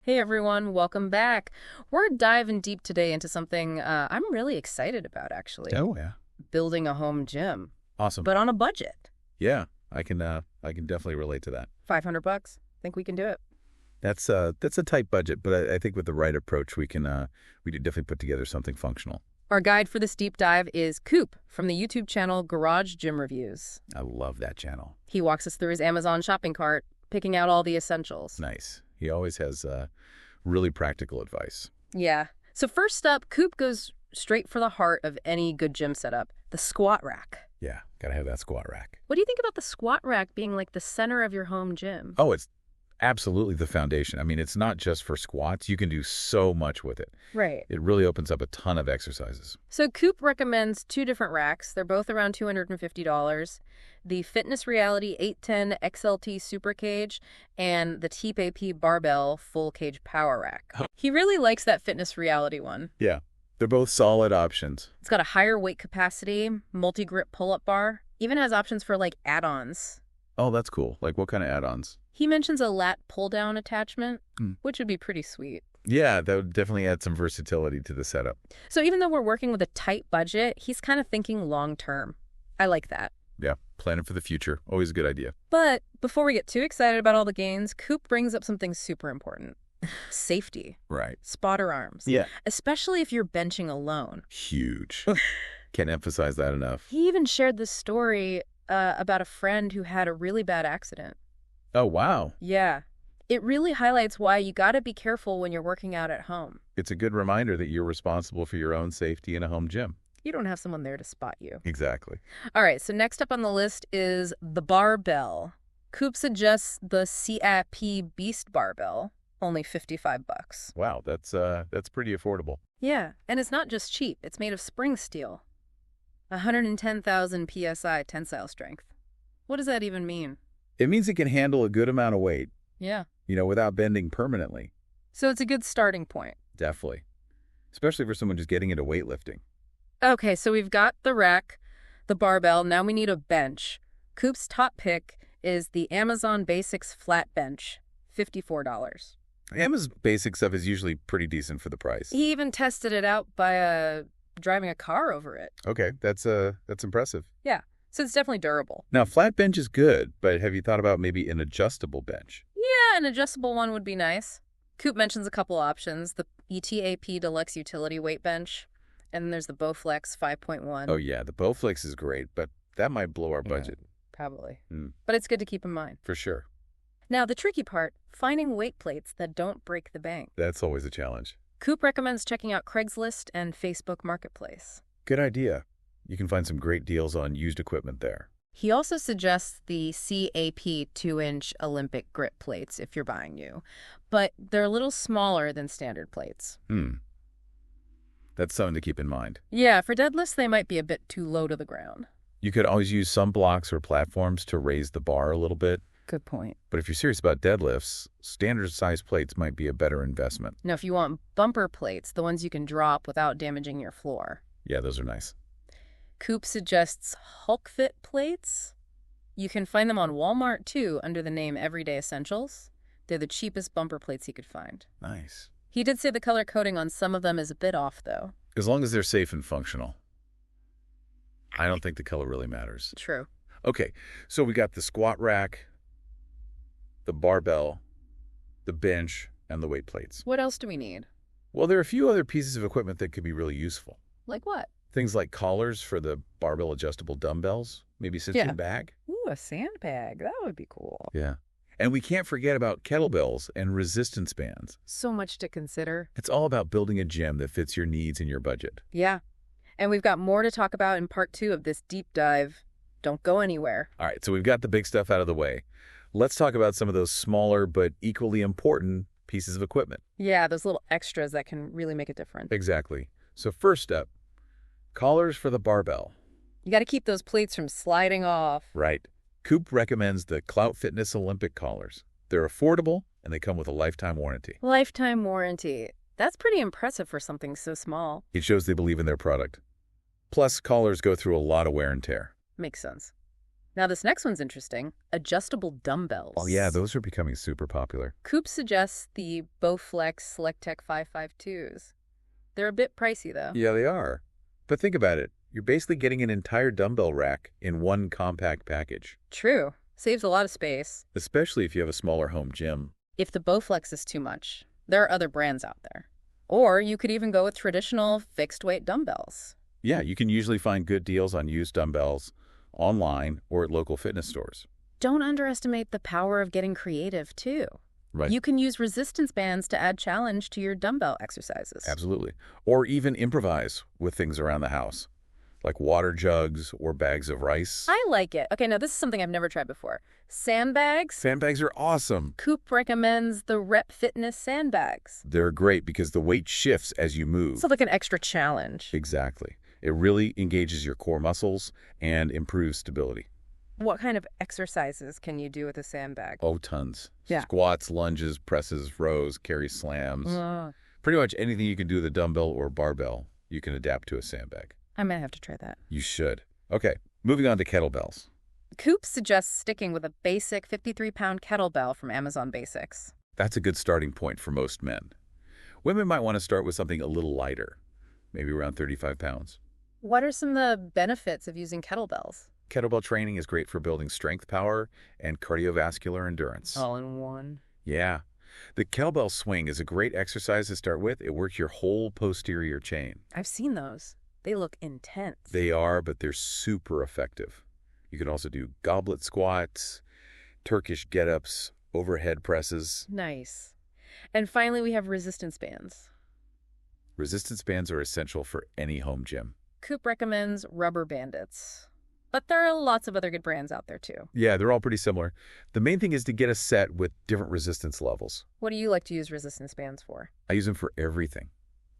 Hey everyone, welcome back. We're diving deep today into something I'm really excited about, actually. Oh yeah. Building a home gym, Awesome. but on a budget. Yeah, I can definitely relate to that. 500 bucks. Think we can do it. That's a tight budget, but I think with the right approach we can definitely put together something functional. Our guide for this deep dive is Coop from the YouTube channel Garage Gym Reviews. I love that channel. He walks us through his Amazon shopping cart, picking out all the essentials. Nice. He always has really practical advice. Yeah. So first up, Coop goes straight for the heart of any good gym setup, the squat rack. Yeah, gotta have that squat rack. What do you think about the squat rack being like the center of your home gym? Oh, it's absolutely the foundation. I mean, it's not just for squats. You can do so much with it. Right. It really opens up a ton of exercises. So Coop recommends two different racks. They're both around $250. The Fitness Reality 810 XLT Super Cage and the TPAP Barbell Full Cage Power Rack. He really likes that Fitness Reality one. Yeah, they're both solid options. It's got a higher weight capacity, multi-grip pull-up bar, even has options for like add-ons. Oh, that's cool. Like what kind of add-ons? He mentions a lat pull-down attachment, Hmm. which would be pretty sweet. Yeah, that would definitely add some versatility to the setup. So even though we're working with a tight budget, he's kind of thinking long-term. I like that. Yeah, planning for the future. Always a good idea. But before we get too excited about all the gains, Coop brings up something super important. Safety. Right. Spotter arms. Yeah. Especially if you're benching alone. Huge. Can't emphasize that enough. He even shared this story about a friend who had a really bad accident. Oh, wow. Yeah. It really highlights why you gotta be careful when you're working out at home. It's a good reminder that you're responsible for your own safety in a home gym. You don't have someone there to spot you. Exactly. All right, so next up on the list is the barbell. Coop suggests the CIP Beast Barbell, only 55 bucks. Wow, that's pretty affordable. Yeah, and it's not just cheap. It's made of spring steel. 110,000 psi tensile strength. What does that even mean? It means it can handle a good amount of weight, Yeah. without bending permanently. So it's a good starting point. Definitely. Especially for someone just getting into weightlifting. Okay, so we've got the rack, the barbell. Now we need a bench. Coop's top pick is the Amazon Basics Flat Bench, $54. Amazon basic stuff is usually pretty decent for the price. He even tested it out by driving a car over it. Okay, that's impressive. Yeah, so it's definitely durable. Now, flat bench is good, but have you thought about maybe an adjustable bench? Yeah, an adjustable one would be nice. Coop mentions a couple options, the ETAP Deluxe Utility Weight Bench, and then there's the Bowflex 5.1. Oh yeah, the Bowflex is great, but that might blow our budget. Probably. Mm. But it's good to keep in mind. For sure. Now, the tricky part, finding weight plates that don't break the bank. That's always a challenge. Coop recommends checking out Craigslist and Facebook Marketplace. Good idea. You can find some great deals on used equipment there. He also suggests the CAP 2-inch Olympic grip plates if you're buying new, but they're a little smaller than standard plates. That's something to keep in mind. Yeah, for deadlifts, they might be a bit too low to the ground. You could always use some blocks or platforms to raise the bar a little bit, Good point. but if you're serious about deadlifts, standard size plates might be a better investment. Now, if you want bumper plates, the ones you can drop without damaging your floor, Yeah, those are nice. Coop suggests Hulk Fit plates. You can find them on Walmart, too, under the name Everyday Essentials. They're the cheapest bumper plates he could find. Nice. He did say the color coding on some of them is a bit off, though. As long as they're safe and functional. I don't think the color really matters. True. Okay, so we got the squat rack, the barbell, the bench, and the weight plates. What else do we need? Well, there are a few other pieces of equipment that could be really useful. Like what? Things like collars for the barbell adjustable dumbbells, maybe sits in Yeah. a bag. Ooh, a sandbag. That would be cool. Yeah. And we can't forget about kettlebells and resistance bands. So much to consider. It's all about building a gym that fits your needs and your budget. Yeah. And we've got more to talk about in part 2 of this deep dive. Don't go anywhere. All right, so we've got the big stuff out of the way. Let's talk about some of those smaller but equally important pieces of equipment. Yeah, those little extras that can really make a difference. Exactly. So first up, collars for the barbell. You got to keep those plates from sliding off. Right. Coop recommends the Clout Fitness Olympic collars. They're affordable, and they come with a lifetime warranty. Lifetime warranty. That's pretty impressive for something so small. It shows they believe in their product. Plus, collars go through a lot of wear and tear. Makes sense. Now, this next one's interesting. Adjustable dumbbells. Oh, yeah, those are becoming super popular. Coop suggests the Bowflex SelectTech 552s. They're a bit pricey, though. Yeah, they are. But think about it. You're basically getting an entire dumbbell rack in one compact package. True. Saves a lot of space. Especially if you have a smaller home gym. If the Bowflex is too much, there are other brands out there. Or you could even go with traditional fixed-weight dumbbells. Yeah, you can usually find good deals on used dumbbells online or at local fitness stores. Don't underestimate the power of getting creative, too. Right. You can use resistance bands to add challenge to your dumbbell exercises. Absolutely. Or even improvise with things around the house, like water jugs or bags of rice. I like it. Okay, now this is something I've never tried before. Sandbags. Sandbags are awesome. Coop recommends the Rep Fitness sandbags. They're great because the weight shifts as you move. So like an extra challenge. Exactly. It really engages your core muscles and improves stability. What kind of exercises can you do with a sandbag? Oh, tons. Yeah. Squats, lunges, presses, rows, carry slams. Uh, Pretty much anything you can do with a dumbbell or barbell, you can adapt to a sandbag. I might have to try that. You should. Okay, moving on to kettlebells. Coop suggests sticking with a basic 53-pound kettlebell from Amazon Basics. That's a good starting point for most men. Women might want to start with something a little lighter, maybe around 35 pounds. What are some of the benefits of using kettlebells? Kettlebell training is great for building strength power and cardiovascular endurance. All in one. Yeah. The kettlebell swing is a great exercise to start with. It works your whole posterior chain. I've seen those. They look intense. They are, but they're super effective. You can also do goblet squats, Turkish get-ups, overhead presses. Nice. And finally, we have resistance bands. Resistance bands are essential for any home gym. Coop recommends Rubber Bandits. But there are lots of other good brands out there, too. Yeah, they're all pretty similar. The main thing is to get a set with different resistance levels. What do you like to use resistance bands for? I use them for everything.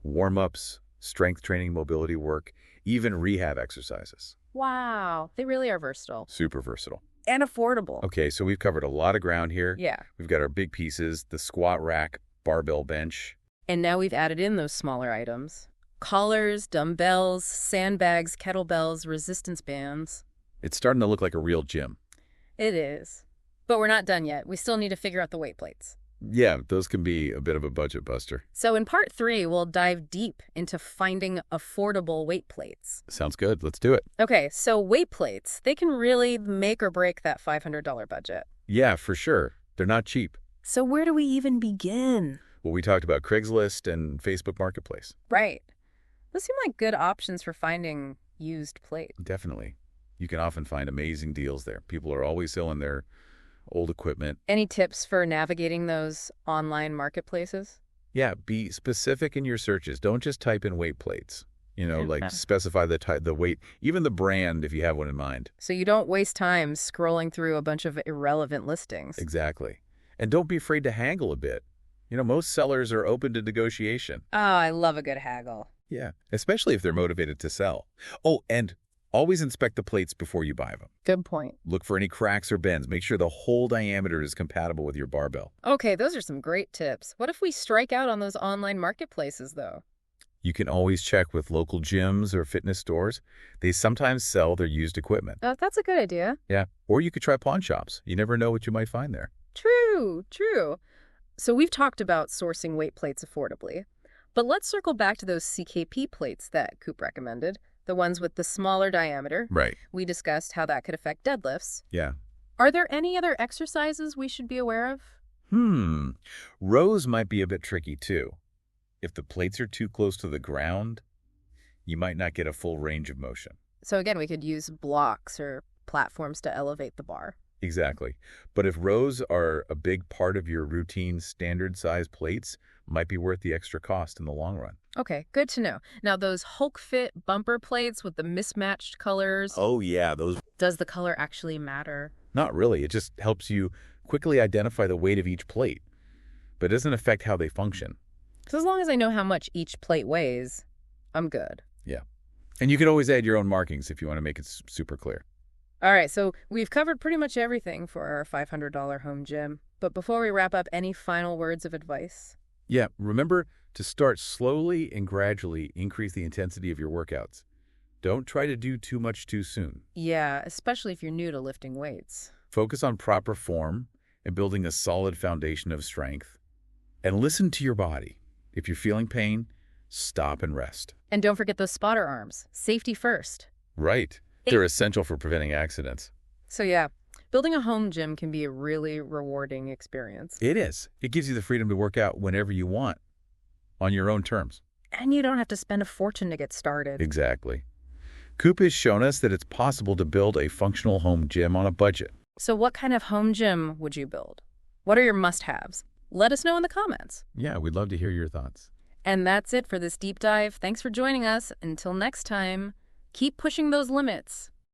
Warm-ups, strength training, mobility work, even rehab exercises. Wow, they really are versatile. Super versatile. And affordable. Okay, so we've covered a lot of ground here. Yeah. We've got our big pieces, the squat rack, barbell bench. And now we've added in those smaller items. Collars, dumbbells, sandbags, kettlebells, resistance bands. It's starting to look like a real gym. It is. But we're not done yet. We still need to figure out the weight plates. Yeah, those can be a bit of a budget buster. So in part 3, we'll dive deep into finding affordable weight plates. Sounds good. Let's do it. Okay, so weight plates, they can really make or break that $500 budget. Yeah, for sure. They're not cheap. So where do we even begin? Well, we talked about Craigslist and Facebook Marketplace. Right. Those seem like good options for finding used plates. Definitely. You can often find amazing deals there. People are always selling their old equipment. Any tips for navigating those online marketplaces? Yeah, be specific in your searches. Don't just type in weight plates. Like specify the type, the weight, even the brand if you have one in mind. So you don't waste time scrolling through a bunch of irrelevant listings. Exactly. And don't be afraid to haggle a bit. Most sellers are open to negotiation. Oh, I love a good haggle. Yeah, especially if they're motivated to sell. Oh, and always inspect the plates before you buy them. Good point. Look for any cracks or bends. Make sure the whole diameter is compatible with your barbell. Okay, those are some great tips. What if we strike out on those online marketplaces, though? You can always check with local gyms or fitness stores. They sometimes sell their used equipment. Oh, that's a good idea. Yeah, or you could try pawn shops. You never know what you might find there. True. So we've talked about sourcing weight plates affordably. But let's circle back to those CKP plates that Coop recommended, the ones with the smaller diameter. Right. We discussed how that could affect deadlifts. Yeah. Are there any other exercises we should be aware of? Rows might be a bit tricky, too. If the plates are too close to the ground, you might not get a full range of motion. So again, we could use blocks or platforms to elevate the bar. Exactly. But if rows are a big part of your routine standard size plates, might be worth the extra cost in the long run. Okay, good to know. Now, those Hulk Fit bumper plates with the mismatched colors. Oh, yeah, those. Does the color actually matter? Not really. It just helps you quickly identify the weight of each plate, but it doesn't affect how they function. So as long as I know how much each plate weighs, I'm good. Yeah. And you can always add your own markings if you want to make it super clear. All right, so we've covered pretty much everything for our $500 home gym. But before we wrap up, any final words of advice? Yeah, remember to start slowly and gradually increase the intensity of your workouts. Don't try to do too much too soon. Yeah, especially if you're new to lifting weights. Focus on proper form and building a solid foundation of strength. And listen to your body. If you're feeling pain, stop and rest. And don't forget those spotter arms. Safety first. Right. They're essential for preventing accidents. So yeah, building a home gym can be a really rewarding experience. It is. It gives you the freedom to work out whenever you want, on your own terms. And you don't have to spend a fortune to get started. Exactly. Coop has shown us that it's possible to build a functional home gym on a budget. So what kind of home gym would you build? What are your must-haves? Let us know in the comments. Yeah, we'd love to hear your thoughts. And that's it for this deep dive. Thanks for joining us. Until next time, keep pushing those limits.